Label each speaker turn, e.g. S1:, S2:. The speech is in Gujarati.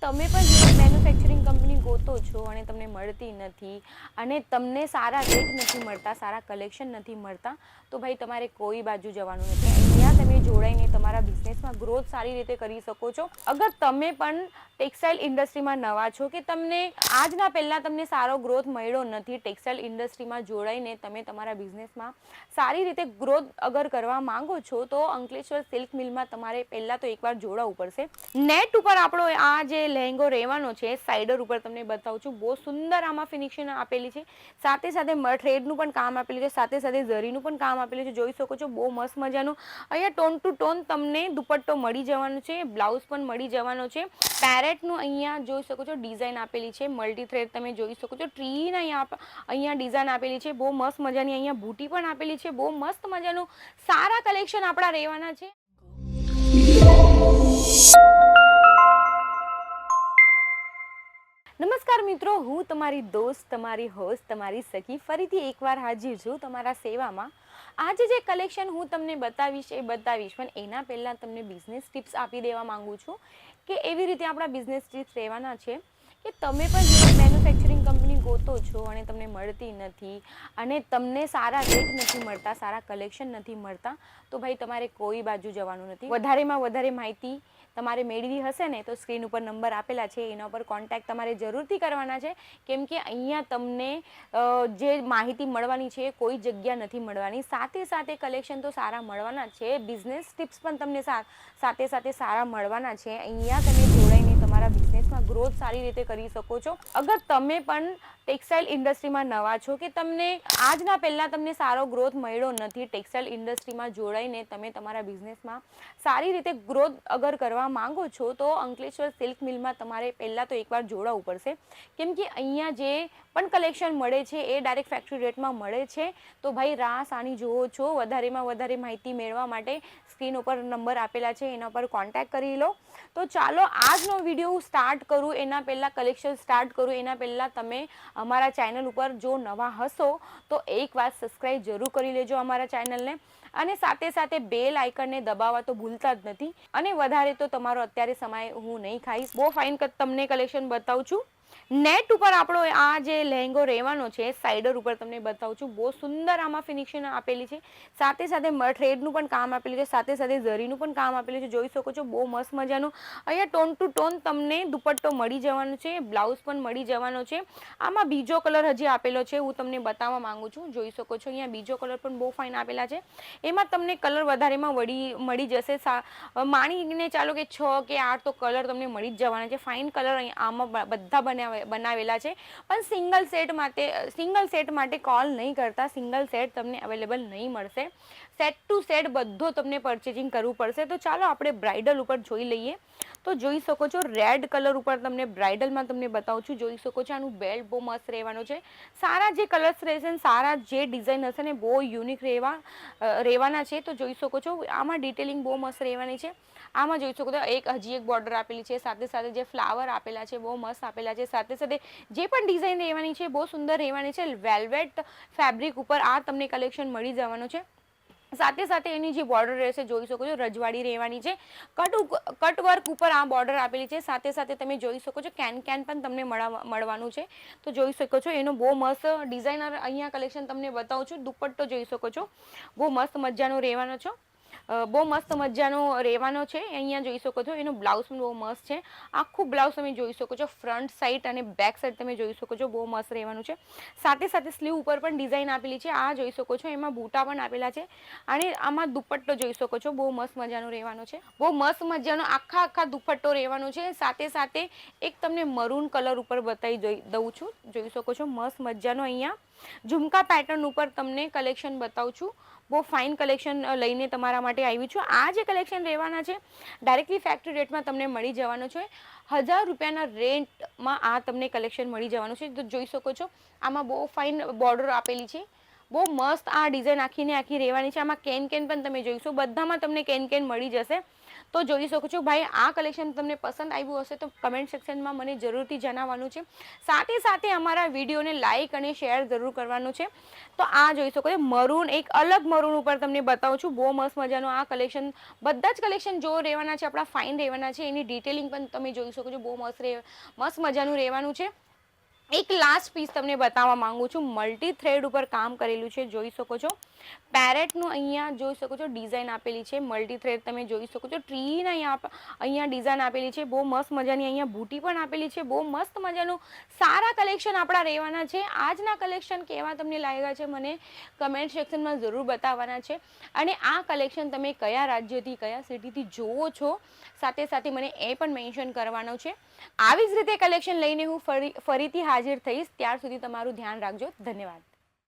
S1: તમે પણ મેન્યુફેક્ચરિંગ કંપની ગોતો છો અને તમને મળતી નથી અને તમને સારા રેટ નથી મળતા, સારા કલેક્શન નથી મળતા, તો ભાઈ તમારે કોઈ બાજુ જવાનું નથી. અહીંયા તમે જોડાઈને તમારા બિઝનેસમાં ગ્રોથ સારી રીતે કરી શકો છો. અગર તમે પણ ટેક્સટાઇલ ઇન્ડસ્ટ્રીમાં નવા છો કે તમને આજના પહેલાં તમને સારો ગ્રોથ મળ્યો નથી, ટેક્સટાઇલ ઇન્ડસ્ટ્રીમાં જોડાઈને તમે તમારા બિઝનેસમાં સારી રીતે ગ્રોથ અગર કરવા માંગો છો તો અંકલેશ્વર સિલ્ક મિલમાં તમારે પહેલાં તો એકવાર જોડાવવું પડશે. નેટ ઉપર આપણો આ જે લહેંગો રહેવાનો છે, સાઇડર ઉપર તમને બતાવું છું, બહુ સુંદર આમાં ફિનિશિંગ આપેલી છે, સાથે સાથે થ્રેડનું પણ કામ આપેલું છે, સાથે સાથે ઝરીનું પણ કામ આપેલું છે. જોઈ શકો છો બહુ મસ્ત મજાનું અહીંયા ટોન ટુ ટોન તમને દુપટ્ટો મળી જવાનો છે, બ્લાઉઝ પણ મળી જવાનો છે. પેરેટનું અહીંયા જોઈ શકો છો ડિઝાઇન આપેલી છે, મલ્ટી થ્રેડ તમે જોઈ શકો છો, ટ્રીના અહીંયા ડિઝાઇન આપેલી છે, બહુ મસ્ત મજાની અહીંયા બૂટી પણ આપેલી છે, બહુ મસ્ત મજાનું સારા કલેક્શન આપણા રહેવાના છે. નમસ્કાર મિત્રો, હું તમારી દોસ્ત, તમારી હોસ્ટ, તમારી સખી ફરીથી એકવાર હાજર છું તમારા સેવામાં. આજે જે કલેક્શન હું તમને બતાવીશ પણ એના પહેલાં તમને બિઝનેસ ટિપ્સ આપી દેવા માંગુ છું કે એવી રીતે આપણા બિઝનેસ ટિપ્સ રહેવાના છે કે તમે પણ મેન્યુફેક્ચરિંગ કંપની ગોતો છો અને તમને મળતી નથી અને તમને સારા રેટ નથી મળતા, સારા કલેક્શન નથી મળતા, તો ભાઈ તમારે કોઈ બાજુ જવાનું નથી. વધારેમાં વધારે માહિતી તમારે મેળવી હશે ને તો સ્ક્રીન ઉપર નંબર આપેલા છે, એના ઉપર કોન્ટેક્ટ તમારે જરૂરથી કરવાના છે, કેમ કે અહીંયા તમને જે માહિતી મળવાની છે કોઈ જગ્યા નથી મળવાની. સાથે સાથે કલેક્શન તો સારા મળવાના છે, બિઝનેસ ટિપ્સ પણ તમને સાથે સાથે સારા મળવાના છે. અહીંયા તમે જોડાઈને તમારા બિઝનેસમાં ગ્રોથ સારી રીતે કરી શકો છો. અગર તમે પણ ટેક્સટાઇલ ઇન્ડસ્ટ્રીમાં નવા છો કે તમને આજના પહેલાં તમને સારો ગ્રોથ મળ્યો નથી, ટેક્સટાઇલ ઇન્ડસ્ટ્રીમાં જોડાઈને તમે તમારા બિઝનેસમાં સારી રીતે ગ્રોથ અગર કરવા માંગો છો તો અંકલેશ્વર સિલ્ક મિલમાં તમારે પહેલાં તો એકવાર જોડાવવું પડશે, કેમ કે અહીંયા જે પણ કલેક્શન મળે છે એ ડાયરેક્ટ ફેક્ટરી રેટમાં મળે છે. તો ભાઈ રાહ સાની જુઓ છો, વધારેમાં વધારે માહિતી મેળવવા માટે સ્ક્રીન ઉપર નંબર આપેલા છે, એના પર કોન્ટેક્ટ કરી લો. તો ચાલો આજનો વિડીયો સ્ટાર્ટ કરું એના પહેલાં, કલેક્શન સ્ટાર્ટ કરું એના પહેલાં તમે અમારા ચેનલ ઉપર જો નવા હશો તો એકવાર સબસ્ક્રાઈબ જરૂર કરી લેજો અમારા ચેનલને, અને સાથે સાથે બેલ આઇકનને દબાવવા તો ભૂલતા જ નથી. અને વધારે તો તમારો અત્યારે સમય હું નહીં ખાઈશ, બહુ ફાઇન તમને કલેક્શન બતાવું છું. નેટ ઉપર આપણો આ જે લહેંગો રહેવાનો છે, સાઇડર ઉપર તમને બતાવું છું, બહુ સુંદર આમાં ફિનિશિંગ આપેલી છે, સાથે સાથે થ્રેડનું પણ કામ આપેલું છે, સાથે સાથે ઝરીનું પણ કામ આપેલું છે. જોઈ શકો છો બહુ મસ્ત મજાનું અહીંયા ટોન ટુ ટોન તમને દુપટ્ટો મળી જવાનો છે, બ્લાઉઝ પણ મળી જવાનો છે. આમાં બીજો કલર હજી આપેલો છે, હું તમને બતાવવા માંગુ છું. જોઈ શકો છો અહીંયા બીજો કલર પણ બહુ ફાઇન આપેલા છે, એમાં તમને કલર વધારેમાં મળી જશે. માણીને ચાલો કે 6 કે 8 તો કલર તમને મળી જ જવાના છે. ફાઇન કલર આમાં બધા બનાવેલા છે, પણ સિંગલ સેટ માટે કોલ નહીં કરતા, સિંગલ સેટ તમને અવેલેબલ નહીં મળશે, સેટ ટુ સેટ બધો તમને પરચેજિંગ કરવું પડશે. તો ચાલો આપણે બ્રાઇડલ ઉપર જોઈ લઈએ. તો જોઈ શકો છો રેડ કલર ઉપર તમને બ્રાઇડલમાં તમને બતાવું છું. જોઈ શકો છો આનું બેલ્ટ બહુ મસ્ત રહેવાનું છે, સારા જે કલર્સ રહેશે, સારા જે ડિઝાઇન હશે ને બહુ યુનિક રહેવાના છે. તો જોઈ શકો છો આમાં ડિટેલિંગ બહુ મસ્ત રહેવાની છે. આમાં જોઈ શકો છો હજી એક બોર્ડર આપેલી છે, સાથે સાથે જે ફ્લાવર આપેલા છે બહુ મસ્ત આપેલા છે, સાથે સાથે જે પણ ડિઝાઇન રહેવાની છે બહુ સુંદર રહેવાની છે. વેલ્વેટ ફેબ્રિક ઉપર આ તમને કલેક્શન મળી જવાનું છે. સાથે સાથે એની જે બોર્ડર રહેશે જોઈ શકો છો રજવાડી રહેવાની છે, કટ વર્ક ઉપર આ બોર્ડર આપેલી છે, સાથે સાથે તમે જોઈ શકો છો કેન પણ તમને મળવાનું છે. તો જોઈ શકો છો એનો બહુ મસ્ત ડિઝાઇનર અહીંયા કલેક્શન તમને બતાવું છું. દુપટ્ટો જોઈ શકો છો બહુ મસ્ત મજાનો રહેવાનો છે, બહુ મસ્ત મજાનો રહેવાનો છે. અહીંયા જોઈ શકો છો એનું બ્લાઉઝ પણ બહુ મસ્ત છે, આખું બ્લાઉઝ તમે જોઈ શકો છો, ફ્રન્ટ સાઈડ અને બેક સાઈડ તમે જોઈ શકો છો, બહુ મસ્ત રહેવાનું છે. સાથે સાથે સ્લીવ ઉપર પણ ડિઝાઇન આપેલી છે, આ જોઈ શકો છો, એમાં બૂટા પણ આપેલા છે, અને આમાં દુપટ્ટો જોઈ શકો છો બહુ મસ્ત મજાનો રહેવાનો છે, બહુ મસ્ત મજાનો આખા દુપટ્ટો રહેવાનો છે. સાથે સાથે એક તમને મરૂન કલર ઉપર બતાવી દઉં છું. જોઈ શકો છો મસ્ત મજાનો અહીંયા ઝુમકા પેટર્ન ઉપર તમને કલેક્શન બતાવું છું. બહુ ફાઇન કલેક્શન લઈને તમારા માટે આવી છું. આ જે કલેક્શન રહેવાના છે ડાયરેક્ટલી ફેક્ટરી રેટમાં તમને મળી જવાનું છે, 1000 રૂપિયાના રેન્ટમાં આ તમને કલેક્શન મળી જવાનું છે. તો જોઈ શકો છો આમાં બહુ ફાઇન બોર્ડર આપેલી છે, બહુ મસ્ત આ ડિઝાઇન આખી રહેવાની છે. આમાં કેન પણ તમે જોઈશો, બધામાં તમને કેન મળી જશે. તો જોઈ શકો છો ભાઈ, આ કલેક્શન તમને પસંદ આવ્યું હશે તો કમેન્ટ સેક્શનમાં મને જરૂરથી જણાવવાનું છે. સાથે સાથે અમારા વિડીયોને લાઇક અને શેર જરૂર કરવાનું છે. તો આ જોઈ શકો છો મરૂન, એક અલગ મરૂન ઉપર તમને બતાવું છું. બહુ મસ્ત મજાનું આ કલેક્શન, બધા જ કલેક્શન જો રહેવાના છે આપણા ફાઇન રહેવાના છે. એની ડિટેલિંગ પણ તમે જોઈ શકો છો, બહુ મસ્ત મજાનું રહેવાનું છે. એક લાસ્ટ પીસ તમને બતાવવા માંગુ છું. મલ્ટી થ્રેડ ઉપર કામ કરેલું છે, જોઈ શકો છો. પેરેટનું અહીંયા જોઈ શકો છો ડિઝાઇન આપેલી છે. મલ્ટી થ્રેડ તમે જોઈ શકો છો. ટ્રીને અહીંયા ડિઝાઇન આપેલી છે. બહુ મસ્ત મજાની અહીંયા બૂટી પણ આપેલી છે. બહુ મસ્ત મજાનું સારા કલેક્શન આપણા રહેવાના છે. આજના કલેક્શન કેવા તમને લાગ્યા છે મને કમેન્ટ સેક્શનમાં જરૂર બતાવવાના છે. અને આ કલેક્શન તમે કયા રાજ્યથી, કયા સિટીથી જોવો છો, સાથે સાથે મને એ પણ મેન્શન કરવાનો છે. આવી જ રીતે કલેક્શન લઈને હું ફરીથી હાજર થઈશ. ત્યાર સુધી તમારું ધ્યાન રાખજો. ધન્યવાદ.